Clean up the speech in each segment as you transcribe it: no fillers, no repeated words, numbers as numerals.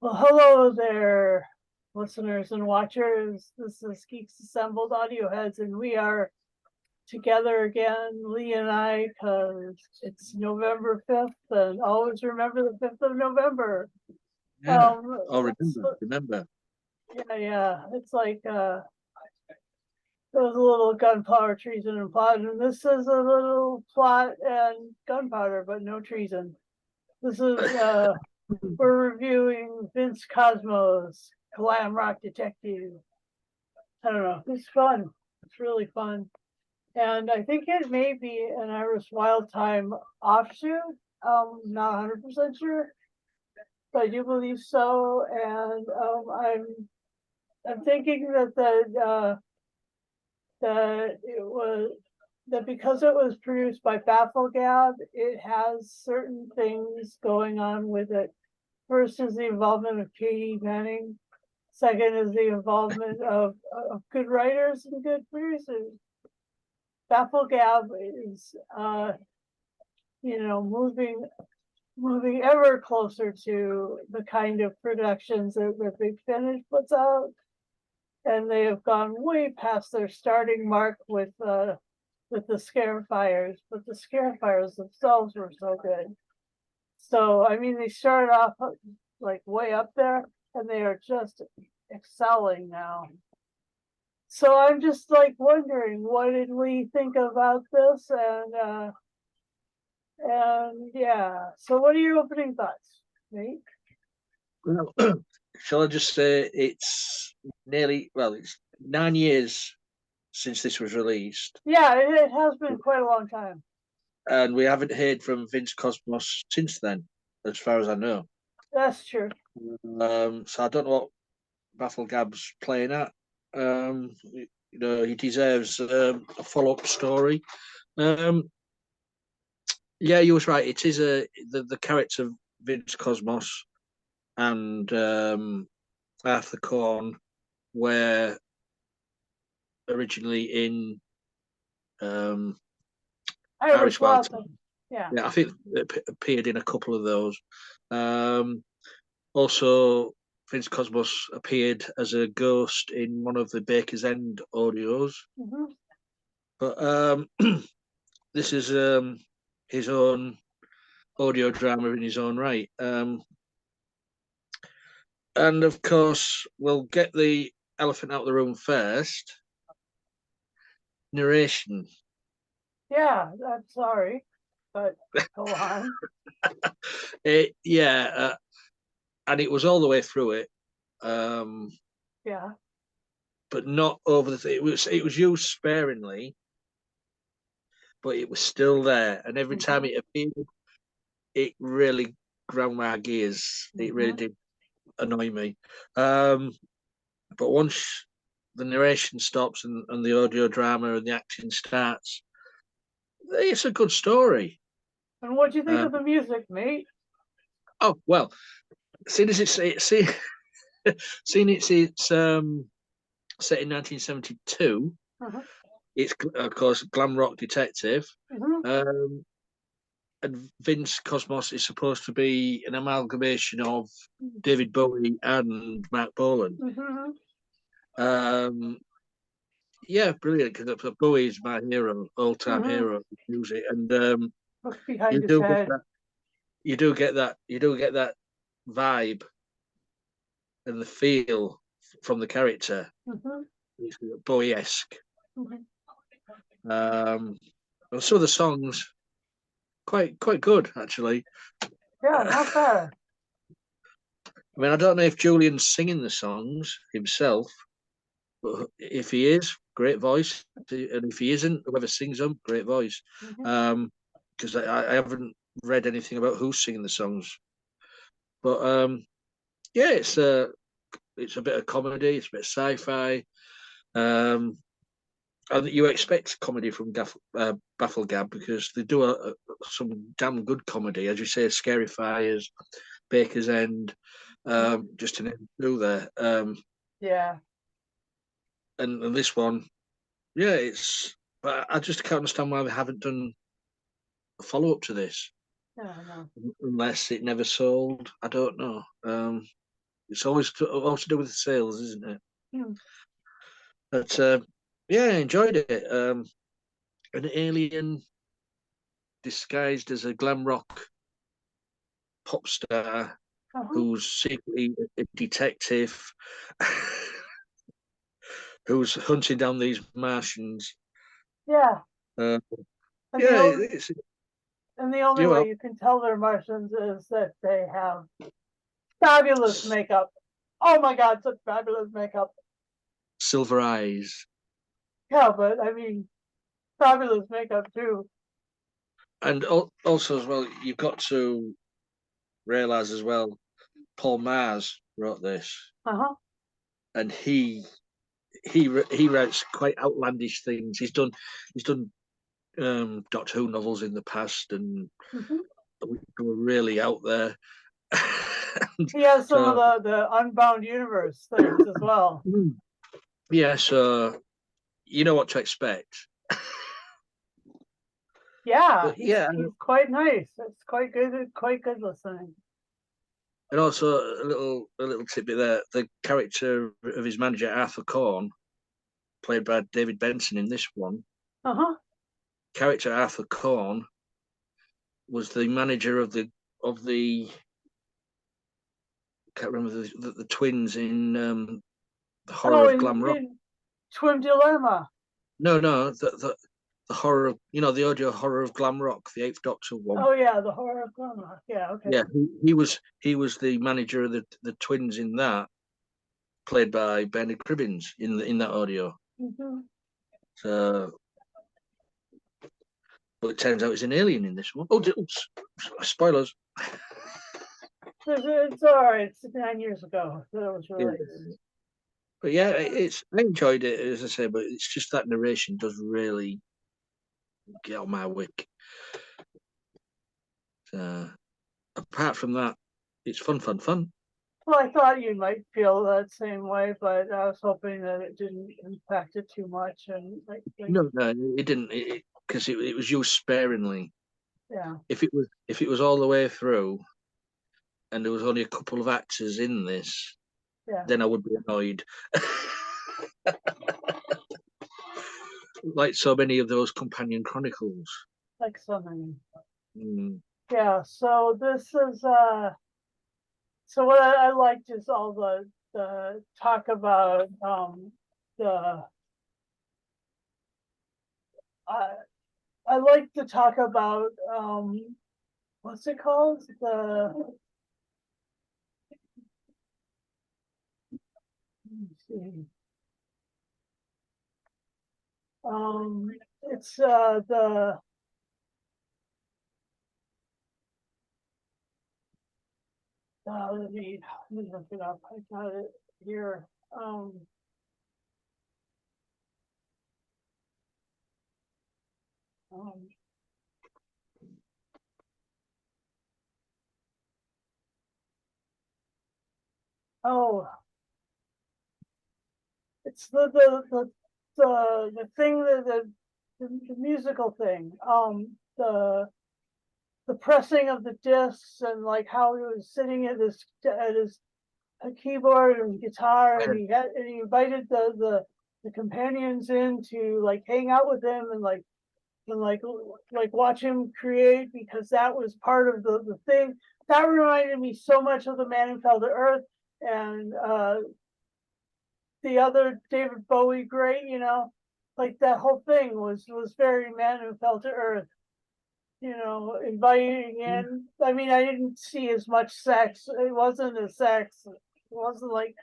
Well, hello there, listeners and watchers. This is Geeks Assembled Audio Heads, and we are together again, Lee and I, because it's November 5th, and always remember the 5th of November. Yeah. Oh, Let's, remember. yeah. It's like there's a little gunpowder, treason, and plot, and this is a little plot and gunpowder, but no treason. This is we're reviewing Vince Cosmo's Glam Rock Detective. I don't know. It's fun. It's really fun. And I think it may be an Iris Wild Time offshoot. Not 100% sure, but I do believe so. And I'm thinking that it was that because it was produced by Bafflegab, it has certain things going on with it. First is the involvement of Katie Manning. Second is the involvement of good writers and good producers. Bafflegab is, moving ever closer to the kind of productions that Big Finish puts out, and they have gone way past their starting mark with the Scarefires, but the Scarefires themselves were so good. So I mean, they started off like way up there, and they are just excelling now. So I'm just like wondering, what did we think about this? And yeah. So what are your opening thoughts, Nate? Well, shall I just say it's it's 9 years since this was released, Yeah, it has been quite a long time. and we haven't heard from Vince Cosmos since then, as far as I know. That's true. So I don't know what Bafflegab's playing at. He deserves a follow-up story. Um, yeah, you was right. It is the character of Vince Cosmos and Arthur Korn were originally in Irish Irish Wild Wild Time. Time. Yeah. Yeah, I think it appeared in a couple of those. Um, Also, Vince Cosmos appeared as a ghost in one of the Baker's End audios. Mm-hmm. But this is his own audio drama in his own right. And of course, we'll get the elephant out of the room first. Narration. Yeah, I'm sorry, but go on. And it was all the way through it. Yeah. But not over the. It was used sparingly, but it was still there. And every time it appeared, it really ground my gears. It really did annoy me. But once the narration stops and the audio drama and the acting starts, it's a good story. And what do you think of the music, mate? Oh well, seeing as seeing it's set in 1972. It's of course Glam Rock Detective. And Vince Cosmos is supposed to be an amalgamation of David Bowie and Mark Bolan. Yeah, brilliant, because Bowie is my hero, all-time hero of music, and behind you his do head. you do get that vibe and the feel from the character. It's Bowie-esque. And some of the songs quite good actually. Yeah, not bad. I mean, I don't know if Julian's singing the songs himself, but if he is, great voice. And if he isn't, whoever sings them, great voice. Because I haven't read anything about who's singing the songs. But yeah, it's a bit of comedy, it's a bit of sci-fi. And you expect comedy from Bafflegab because they do some damn good comedy, as you say, Scary Fires, Baker's End, just to name two there. Yeah. And this one, yeah, but I just can't understand why they haven't done a follow up to this. No. Unless it never sold. I don't know. It's always to do with the sales, isn't it? Hmm. But yeah, I enjoyed it. An alien disguised as a glam rock pop star Uh-huh. who's secretly a detective who's hunting down these Martians. Yeah. Uh, And the yeah, only it's and the only you way know, you can tell they're Martians is that they have fabulous makeup. Oh my God, such fabulous makeup. silver eyes, Yeah, but I mean, fabulous makeup too. and also as well, you've got to realize as well, Paul Mars wrote this, Uh-huh. and he writes quite outlandish things. He's done Doctor Who novels in the past, and Hmm. we were really out there. And He has some of so the Unbound Universe things as well. yeah, so you know what to expect. Yeah, But yeah, he's quite nice. It's quite good listening. and also a little tidbit there. The character of his manager Arthur Korn, played by David Benson in this one, Uh-huh. character Arthur Korn was the manager of the can't remember the twins in the horror Oh, of Glam Rock. in Twin Dilemma. No, the horror of the audio horror of Glam Rock, the Eighth Doctor one. Oh yeah, the horror of Glamrock. Yeah, okay. Yeah, he was the manager of the twins in that, played by Bernard Cribbins in that audio. Hmm. So, but it turns out he's an alien in this one. Oh, spoilers. It's all right. It's 9 years ago that it was Yeah, released. but yeah, I enjoyed it, as I say, but it's just that narration does really get on my wick. So, apart from that, it's fun. Well, I thought you might feel that same way, but I was hoping that it didn't impact it too much. And No, it didn't, because it was used sparingly. yeah, If it was all the way through, and there was only a couple of actors in this, yeah, then I would be annoyed. Like so many of those companion chronicles. like so many. Mm. Yeah. So this is so what I liked is all the talk about the I I like to talk about what's it called? Let me see. It's the let me look it up. I got it here. Um, oh, it's the thing the musical thing. The pressing of the discs and like how he was sitting at his keyboard and guitar, and he invited the companions in to like hang out with him and like watch him create, because that was part of the thing. That reminded me so much of The Man Who Fell to Earth and the other David Bowie great, like that whole thing was very Man Who Fell to Earth, inviting in. I mean, I didn't see as much sex. It wasn't a sex. It wasn't like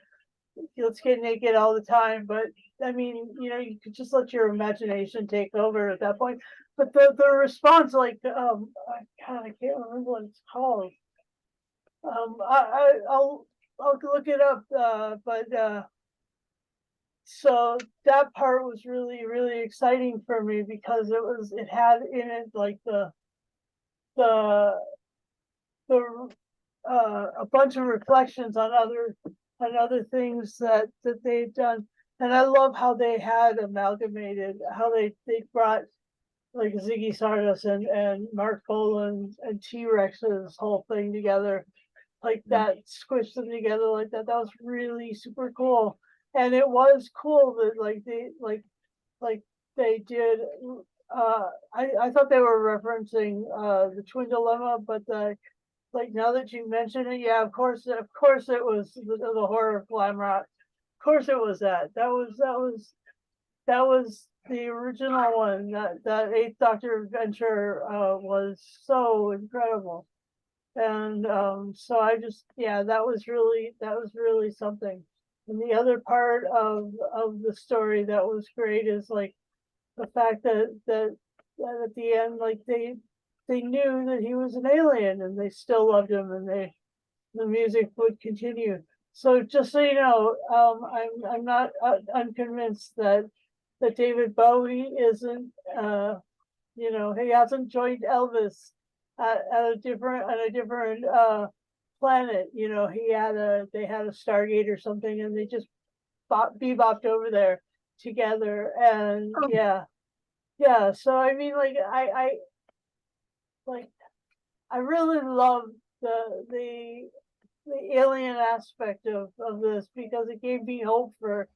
let's get naked all the time, but I mean, you could just let your imagination take over at that point. But the response, like, God, I can't remember what it's called. I'll look it up. But so that part was really really exciting for me because it had in it like the a bunch of reflections on other things that they've done. And I love how they had amalgamated, how they brought like Ziggy Stardust and Mark Bolan and T-Rex's whole thing together. like that, squished them together like that. That was really super cool. And it was cool that like they did. I thought they were referencing the Twin Dilemma, but like now that you mention it, yeah, of course it was the horror of Glam Rock. Of course it was that. That was the original one. That Eighth Doctor adventure was so incredible. And so I just, yeah, that was really something. And the other part of the story that was great is like the fact that at the end, like they knew that he was an alien and they still loved him, and the music would continue. So just so you know, I'm not unconvinced that David Bowie isn't, he hasn't joined Elvis at a different on a different planet. They had a Stargate or something, and they just bebopped over there together. And yeah. So I mean, like I really love the the alien aspect of this, because it gave me hope for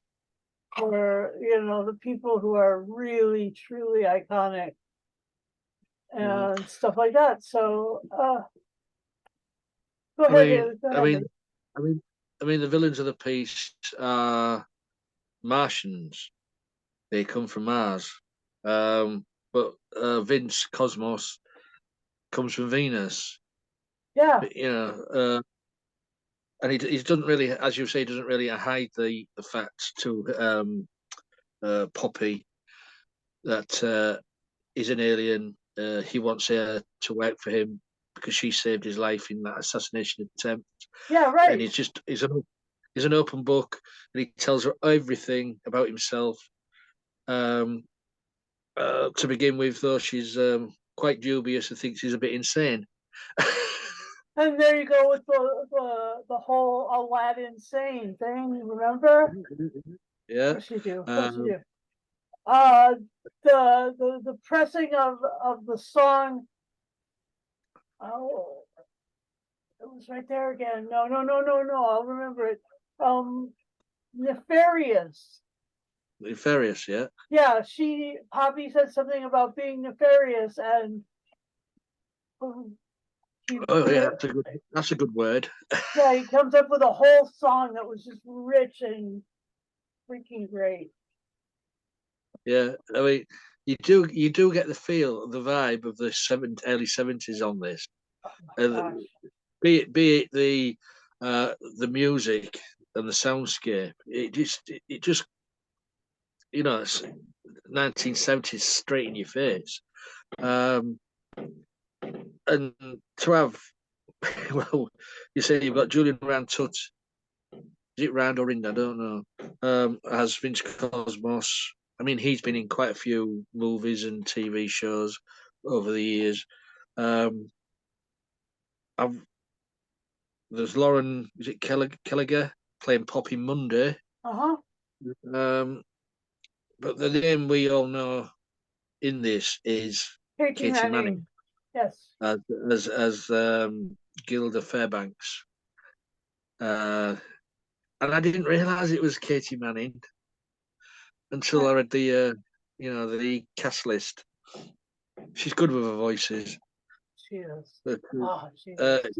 the people who are really truly iconic and stuff like that. So go I ahead, mean, David. Go I ahead. mean, I mean, I mean, the villains of the piece are Martians. They come from Mars. But Vince Cosmos comes from Venus. Yeah. But, and he doesn't really, as you say, doesn't really hide the fact to Poppy that he's an alien. He wants her to work for him because she saved his life in that assassination attempt. Yeah, And right. he's an open book, and he tells her everything about himself. To begin with, though, she's quite dubious and thinks he's a bit insane. And there you go with the whole Aladdin saying thing, remember? Of Yeah. course you do. Of course you Um, do. The pressing of the song. Oh, it was right there again. No. I'll remember it. Nefarious. Nefarious, yeah. Yeah, Poppy said something about being nefarious, and he Oh yeah, that's a good word. yeah, he comes up with a whole song that was just rich and freaking great. Yeah, I mean, you do get the feel, the vibe of the early 70s on this. Gosh. Be it the music and the soundscape. It just it's 1970s straight in your face. Um, and to have well, you say you've got Julian Rhind-Tutt. Is it Rand or Rind? I don't know. As Vince Cosmos. I mean, he's been in quite a few movies and TV shows over the years. Um, there's Lauren, is it Kelliger playing Poppy Munday? Uh-huh. Um, but the name we all know in this is Katie Katie Manning Manning. Yes. as Gilda Fairbanks. And I didn't realise it was Katie Manning until I read the cast list. She's good with her voices. She is. But, She uh, is.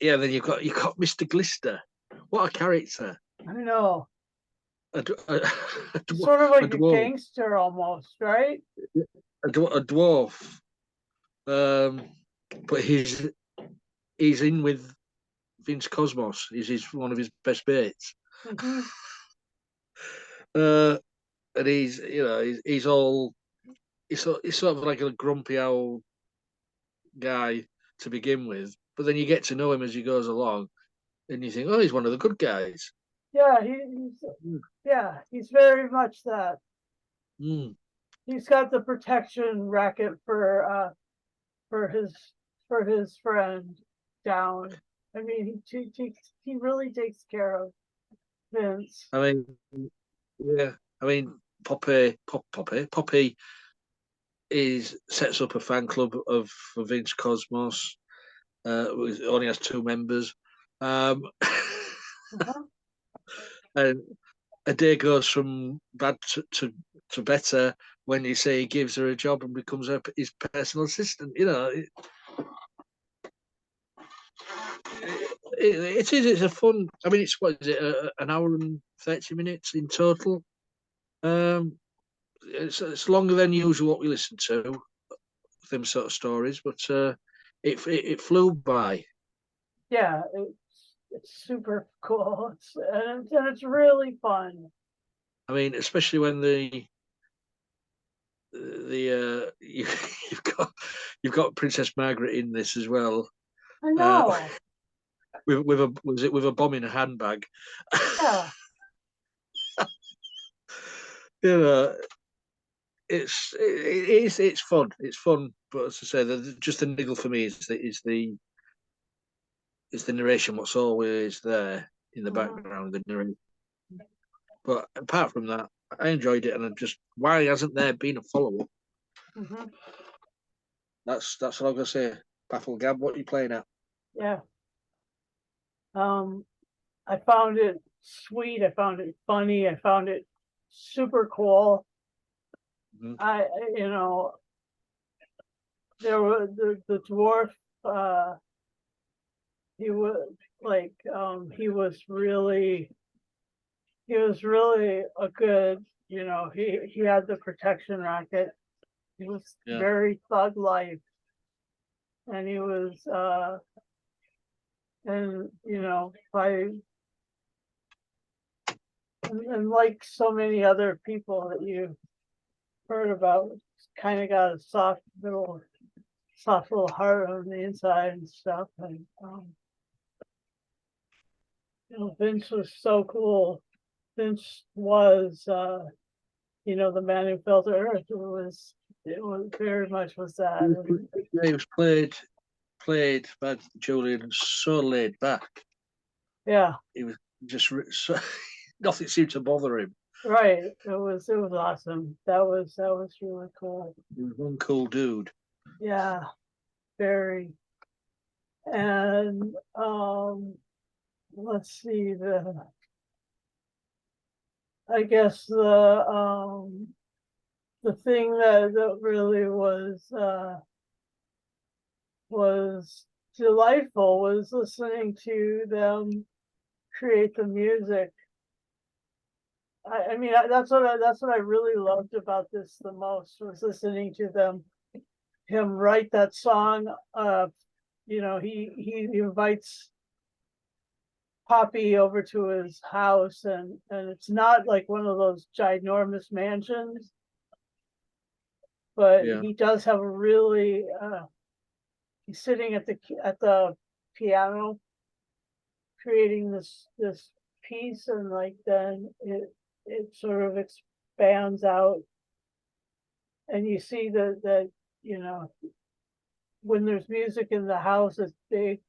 yeah, then you've got Mr. Glister. What a character! I know. A Sort of like a dwarf. gangster almost, right? A dwarf. But he's in with Vince Cosmos. He's one of his best mates. Mm-hmm. And he's all he's sort of like a grumpy old guy to begin with, but then you get to know him as he goes along, and you think, oh, he's one of the good guys. Yeah, he's very much that. Mm. He's got the protection racket for his friend down. I mean, he really takes care of Vince. I mean, yeah. I mean, Poppy sets up a fan club for Vince Cosmos. It only has 2 members. Uh-huh. And a day goes from bad to better when you say he gives her a job and becomes his personal assistant. You know, it is. It's a fun. I mean, it's what is it? An hour and 30 minutes in total. It's longer than usual what we listen to, them sort of stories, but it flew by. Yeah, it's super cool. And it's really fun. I mean, especially when you've got Princess Margaret in this as well. I know. With a bomb in a handbag. Yeah. You know, it's fun. It's fun, but as I say, just the niggle for me is the narration. What's always there in the background, the narration. But apart from that, I enjoyed it, and why hasn't there been a follow up? Mm-hmm. That's all I'm gonna say. Bafflegab, what are you playing at? Yeah. I found it sweet. I found it funny. I found it super cool. Mhm. You know, there were the dwarf. He was like, he was really a good. You know, he had the protection racket. He was Yeah. very thug life, and he was, and you know, and like so many other people that you heard about, kind of got a soft little heart on the inside and stuff. And you know, Vince was so cool. Vince was, you know, the man who fell to earth. It was very much was that. He was played by Julian, so laid back. Yeah. He was just so, nothing seemed to bother him. Right. It was awesome. That was really cool. He was one cool dude. Yeah. Very. And let's see, I guess the thing that really was delightful was listening to them create the music. I mean, that's what I really loved about this the most, was listening to him write that song. You know, he invites Poppy over to his house, and it's not like one of those ginormous mansions, but Yeah. he does have a really, he's sitting at the piano creating this piece, and like then it sort of expands out, and you see that you know, when there's music in the house, it's big,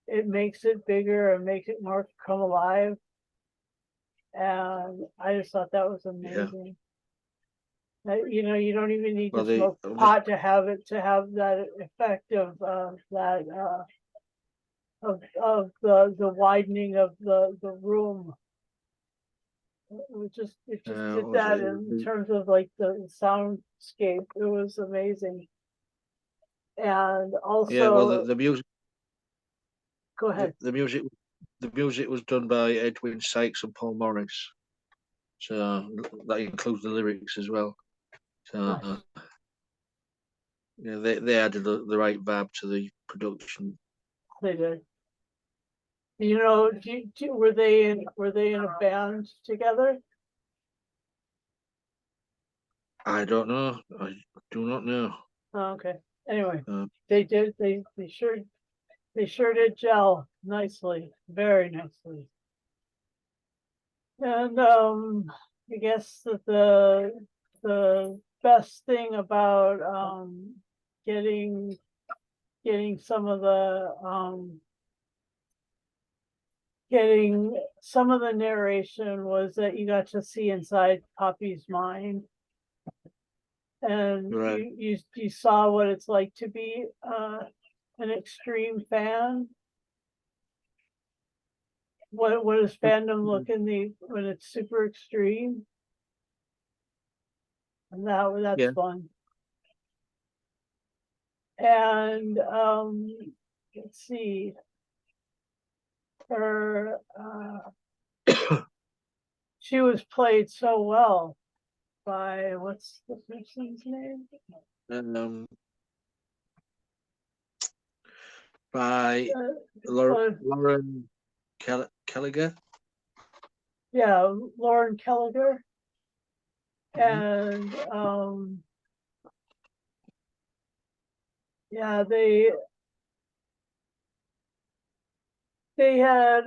it makes it bigger and makes it more come alive. And I just thought that was amazing. You know, you don't even need to smoke pot to have that effect of the widening of the room. It just did that in terms of like the soundscape. It was amazing. And also, yeah, well, the music. Go ahead. The music was done by Edwin Sykes and Paul Morris, so that includes the lyrics as well. So Nice. yeah, they added the right vibe to the production. They did. You know, were they in a band together? I don't know. I do not know. Oh, okay. Anyway, they did. They sure did gel nicely, very nicely. And I guess that the best thing about getting some of the narration was that you got to see inside Poppy's mind, and Right. you saw what it's like to be an extreme fan. What does fandom look when it's super extreme? And that's Yeah. fun. And let's see. Her she was played so well by what's the person's name? By Lauren Kelliger. Yeah, Lauren Kelliger. Mhm. And yeah, they had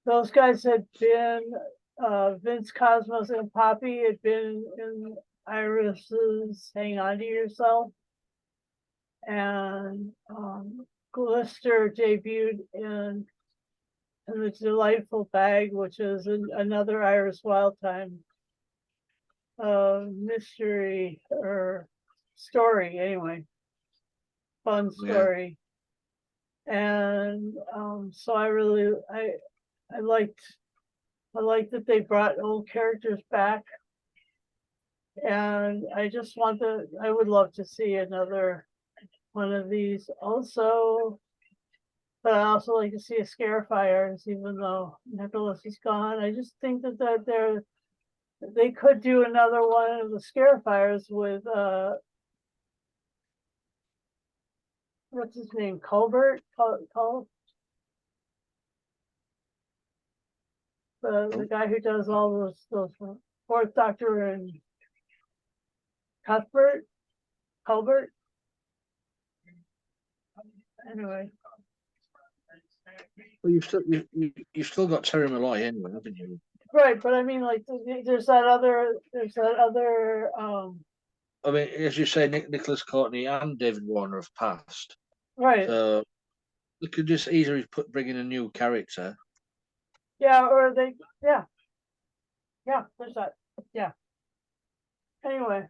those guys had been Vince Cosmos and Poppy had been in Iris's Hang On to Yourself, and Glister debuted in The Delightful Bag, which is another Iris Wildtime mystery or story, anyway, fun story. And so I liked that they brought old characters back, and I would love to see another one of these also. But I also like to see a Scarefires, even though Nicholas is gone. I just think that they could do another one of the Scarefires with what's his name, Colbert, the guy who does all those Fourth Doctor and Colbert. Anyway. Well, you've still got Terry Malloy anyway, haven't you? Right, but I mean, like, there's that other. I mean, as you say, Nicholas Courtney and David Warner have passed. Right. So they could just easily bring in a new character. Yeah, or yeah, there's that. Yeah. Anyway,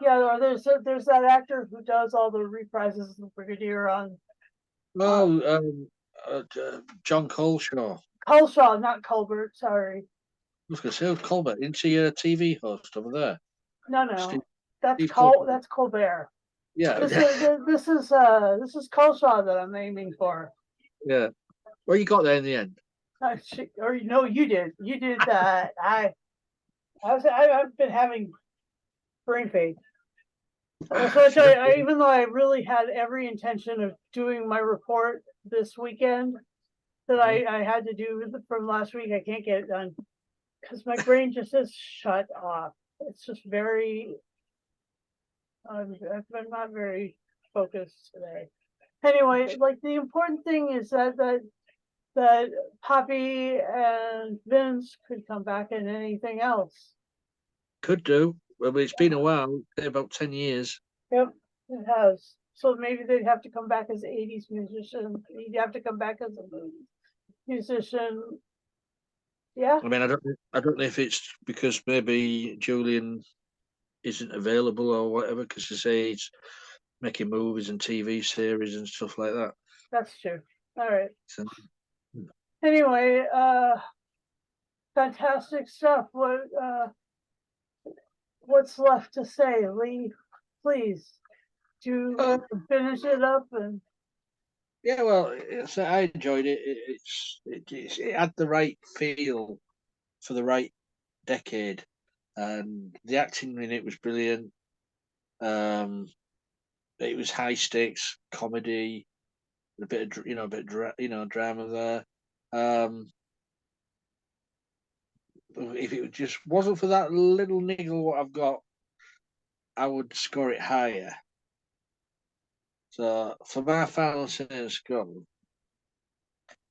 yeah, or there's that actor who does all the reprises of the Brigadier on. John Coleshaw. Coleshaw, not Colbert. Sorry. I was going to say Colbert. Isn't he a TV host over there? No, that's Steve that's Colbert. Yeah. This is Coleshaw that I'm aiming for. Yeah. Well, you got there in the end. Or you did. You did that. I've been having brain fade. So I tell you, even though I really had every intention of doing my report this weekend that I had to do from last week, I can't get it done because my brain just says shut off. It's just very. I'm not very focused today. Anyway, like the important thing is that Poppy and Vince could come back in anything else. Could do. Well, it's been a while, about 10 years. Yep, it has. So maybe they'd have to come back as 80s musician. You'd have to come back as a musician. Yeah. I mean, I don't know if it's because maybe Julian isn't available or whatever, because you say he's making movies and TV series and stuff like that. That's true. All right. So, anyway, fantastic stuff. What's left to say, Lee? Please do finish it up. And yeah, well, I enjoyed it. It had the right feel for the right decade, and the acting in it was brilliant. It was high stakes comedy, a bit of drama there. If it just wasn't for that little niggle what I've got, I would score it higher. So for my final score,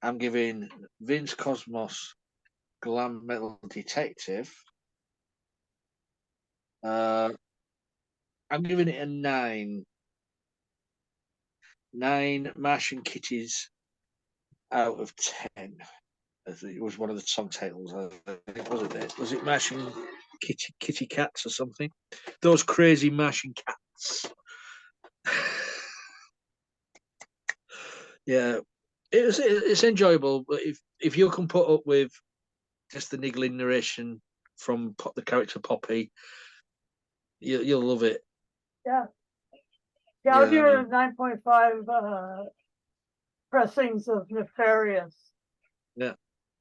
I'm giving Vince Cosmos Glam Metal Detective. I'm giving it a 9. 9 Martian Kitties out of 10. It was one of the song titles. Was it Martian kitty cats or something. Those crazy Martian cats. Yeah, it's enjoyable, but if you can put up with just the niggling narration from the character Poppy, you'll love it. Yeah. Yeah, I'll give it a 9.5 pressings of Nefarious. Yeah.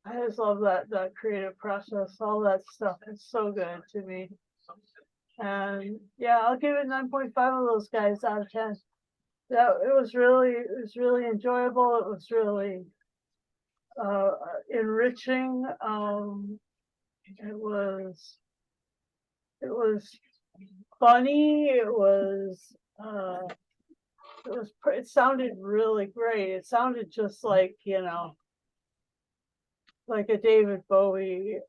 I just love that creative process. All that stuff is so good to me. And yeah, I'll give it 9.5 of those guys out of 10. Yeah, it was really enjoyable. It was really enriching. It was funny. It sounded really great. It sounded just like, like a David Bowie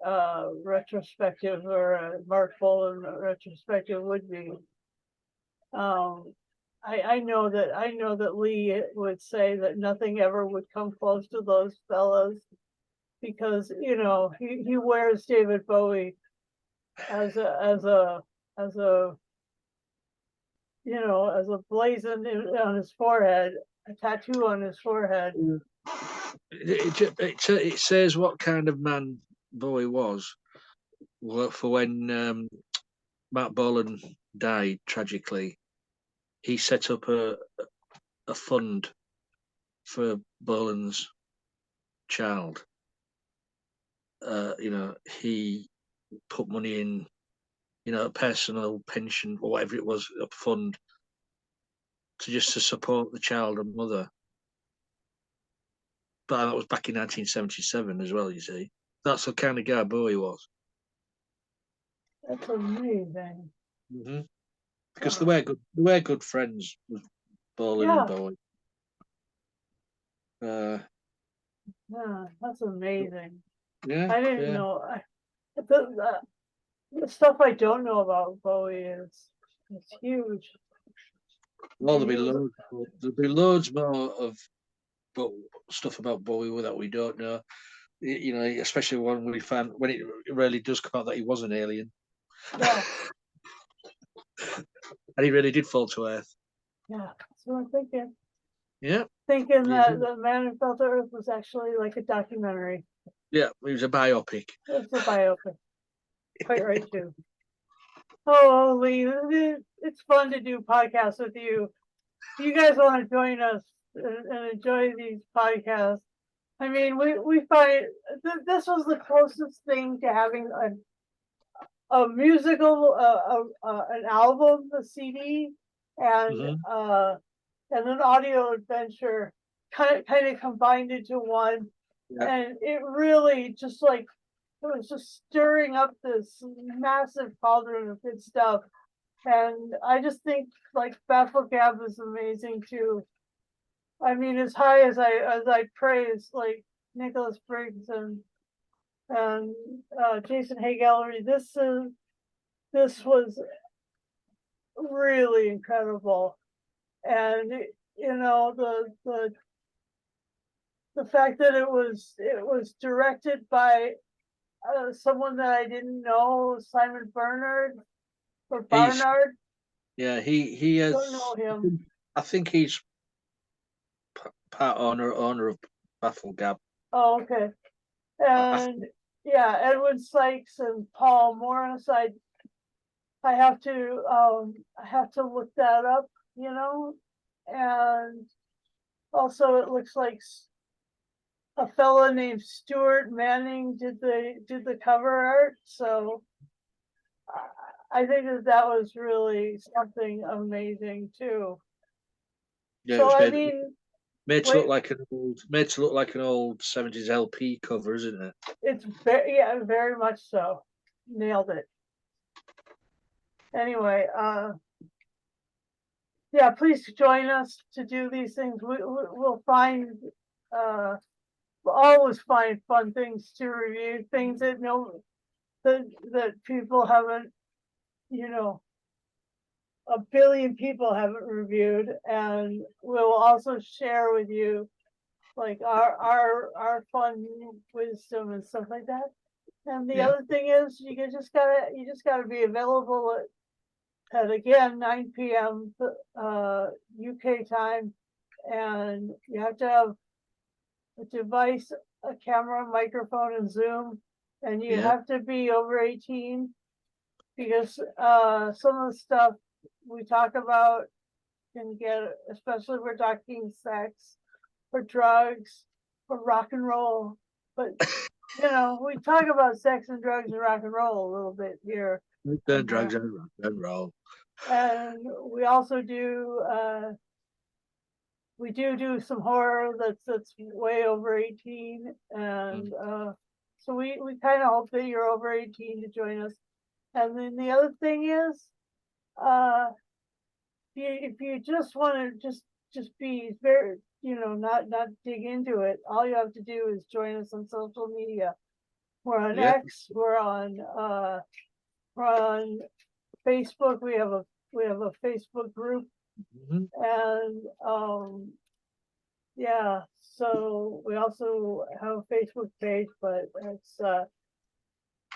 retrospective or a Mark Bolan retrospective would be. I know that Lee would say that nothing ever would come close to those fellas because he wears David Bowie as a blazon on his forehead, a tattoo on his forehead. It says what kind of man Bowie was for when Matt Bolan died tragically. He set up a fund for Bolan's child. He put money in, a personal pension or whatever it was, a fund to support the child and mother. But that was back in 1977 as well, you see. That's the kind of guy Bowie was. That's amazing. Mm-hmm. Because they were good friends with Bolan and Bowie. Yeah, that's amazing. Yeah, I didn't know. The stuff I don't know about Bowie is huge. Well, there'll be loads more of stuff about Bowie that we don't know. Especially when we find when it really does come out that he was an alien. Yeah. And he really did fall to Earth. Yeah, that's what I'm thinking. Yeah. Thinking that The Man Who Fell to Earth was actually like a documentary. Yeah, it was a biopic. It's a biopic. Quite right, too. Oh, Lee, it's fun to do podcasts with you. You guys want to join us and enjoy these podcasts. I mean, we find this was the closest thing to having a musical, an album, a CD, and an audio adventure kind of combined into one. Yeah. And it really just it was just stirring up this massive cauldron of good stuff. And I just think Bafflegab is amazing too. I mean, as high as I praise Nicholas Briggs and Jason Hay Gallery, this was really incredible. And the fact that it was directed by someone that I didn't know, Simon Bernard or Barnard. Yeah, he has. Don't know him. I think he's part owner of Bafflegab. Oh, okay. And Edwin Sykes and Paul Morris. I have to look that up, and also it looks like a fella named Stuart Manning did the cover art. So I think that was really something amazing too. Yeah, so I mean, made to look like an old 70s LP cover, isn't it? It's very much so. Nailed it. Anyway, please join us to do these things. We'll always find fun things to review, things that that people haven't, a billion people haven't reviewed, and we'll also share with you our fun wisdom and stuff like that. And the Yeah. other thing is, you just gotta be available at again 9 p.m. UK time, and you have to have a device, a camera, microphone, and Zoom, and you Yeah. have to be over 18 because some of the stuff we talk about can get, especially if we're talking sex or drugs or rock and roll, but you know, we talk about sex and drugs and rock and roll a little bit here. Done drugs and rock and roll. And we also do we do some horror that's way over 18, and so we kind of hope that you're over 18 to join us. And then the other thing is, if you just want to just be very, you know, not dig into it, all you have to do is join us on social media. We're on Yeah. X, we're on Facebook. We have a Facebook group, Mhm. and yeah, so we also have a Facebook page, but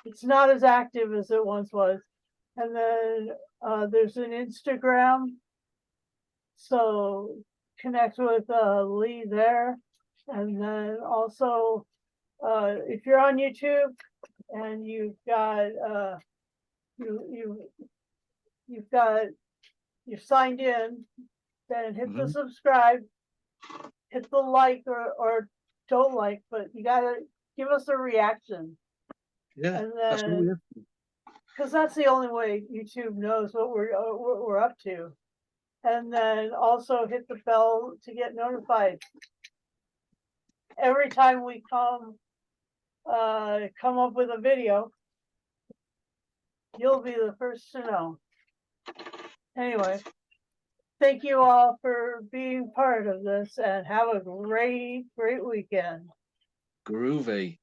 it's not as active as it once was. And then there's an Instagram, so connect with Lee there. And then also if you're on YouTube and you've got you're signed in, then hit the Mhm. subscribe, hit the like or don't like, but you gotta give us a reaction. Yeah. And That's what we then, have. because that's the only way YouTube knows what we're up to. And then also hit the bell to get notified every time we come up with a video. You'll be the first to know. Anyway, thank you all for being part of this, and have a great weekend. Groovy.